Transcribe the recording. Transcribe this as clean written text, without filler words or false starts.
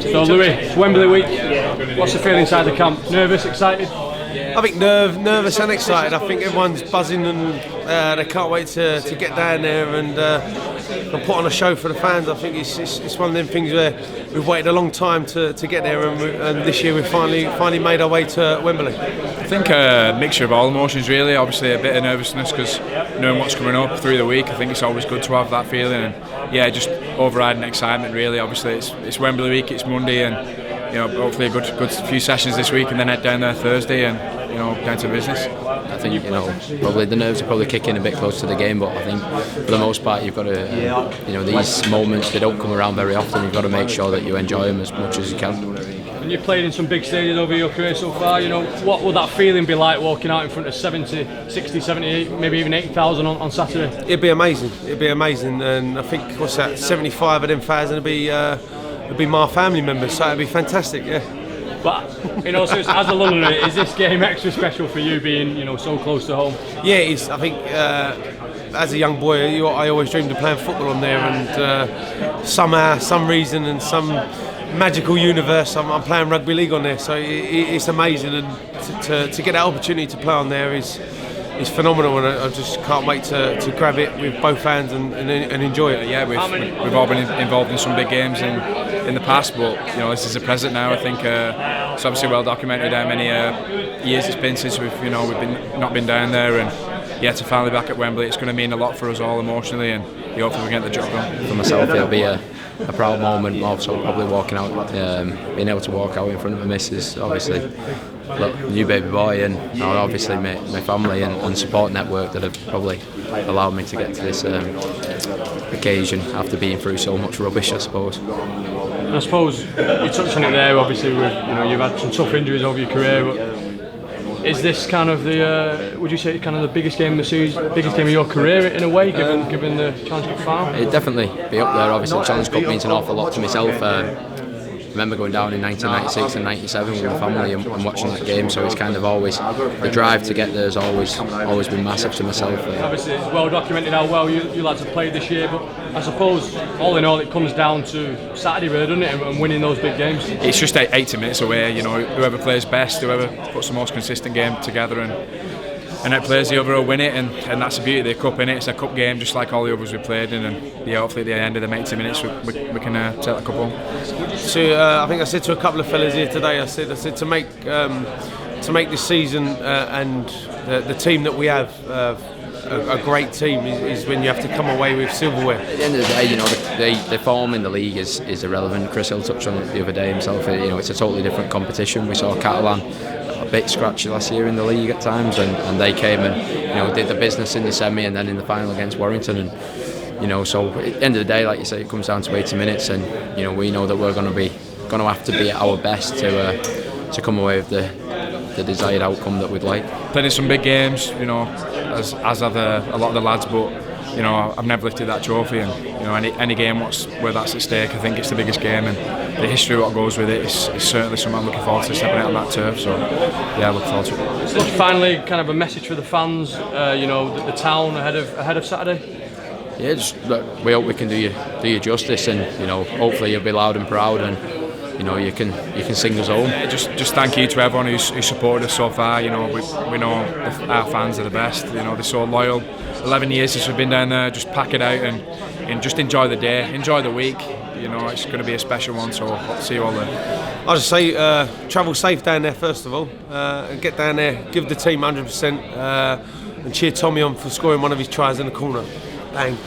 So Louie, it's Wembley week. What's the feeling inside the camp? Nervous, excited? I think nervous and excited. I think everyone's buzzing and they can't wait to get down there and put on a show for the fans. I think it's one of them things where we've waited a long time to get there, and this year we've finally made our way to Wembley. I think a mixture of all emotions really. Obviously a bit of nervousness because knowing what's coming up through the week, I think it's always good to have that feeling, and yeah, just overriding excitement really. Obviously it's Wembley week, it's Monday, and hopefully a good few sessions this week, and then head down there Thursday and down to business. I think probably the nerves are probably kicking a bit close to the game, but I think for the most part you've got to these moments, they don't come around very often. You've got to make sure that you enjoy them as much as you can. And you've played in some big stages over your career so far. What will that feeling be like walking out in front of 70, 60, 70, maybe even 80,000 on Saturday? It'd be amazing, and I think 75 of them fans would be my family members, so it'd be fantastic. Yeah. But so as a Londoner, is this game extra special for you being so close to home? Yeah, it is. I think as a young boy, I always dreamed of playing football on there, and somehow, some reason, and some magical universe, I'm playing rugby league on there. So it's amazing, and to get that opportunity to play on there is phenomenal, and I just can't wait to grab it with both hands and enjoy it. Yeah, we've all been involved in some big games in the past, but this is the present now. I think it's obviously well documented how many years it's been since we've not been down there, and to finally back at Wembley, it's going to mean a lot for us all emotionally, and hopefully we get the job done. For myself, it'll be a proud moment. Also, probably walking out, being able to walk out in front of my missus, obviously. New baby boy, and obviously my family and support network that have probably allowed me to get to this occasion after being through so much rubbish, I suppose. And I suppose you touched on it there. Obviously, you've had some tough injuries over your career. But is this kind of would you say, kind of the biggest game of the season, biggest game of your career in a way, given the Challenge Cup final? It'd definitely be up there. Obviously, the Challenge Cup means an awful lot to myself. I remember going down in 1996 and 97 with my family and watching that game, so it's kind of always, the drive to get there has always been massive to myself. Obviously it's well documented how well you lads have played this year, but I suppose all in all it comes down to Saturday really, doesn't it, and winning those big games? It's just 80 minutes away, whoever plays best, whoever puts the most consistent game together and that plays the other will win it, and that's the beauty of the cup, innit? It's a cup game just like all the others we played in, and hopefully at the end of the 80 minutes we can take the cup home. So I think I said to a couple of fellas here today, I said to make this season and the team that we have a great team is when you have to come away with silverware. At the end of the day, the form in the league is irrelevant. Chris Hill touched on it the other day himself. It's a totally different competition. We saw Catalan a bit scratchy last year in the league at times, and they came and did the business in the semi and then in the final against Warrington, and so at the end of the day, like you say, it comes down to 80 minutes, and we know that we're going to have to be at our best to come away with the desired outcome that we'd like. Playing in some big games, as have a lot of the lads, but I've never lifted that trophy, and any game where that's at stake, I think it's the biggest game, and the history of what goes with it is certainly something I'm looking forward to, stepping out on that turf. So yeah, I look forward to it. So finally, kind of a message for the fans, the town ahead of Saturday. Yeah, we hope we can do you justice, and hopefully you'll be loud and proud, and you can sing us home. Yeah, just thank you to everyone who's supported us so far. We know our fans are the best. They're so loyal. 11 years since we've been down there. Just pack it out and just enjoy the day, enjoy the week. It's going to be a special one. So I'll see you all there. I'll just say travel safe down there first of all. Get down there, give the team 100%, and cheer Tommy on for scoring one of his tries in the corner. Bang.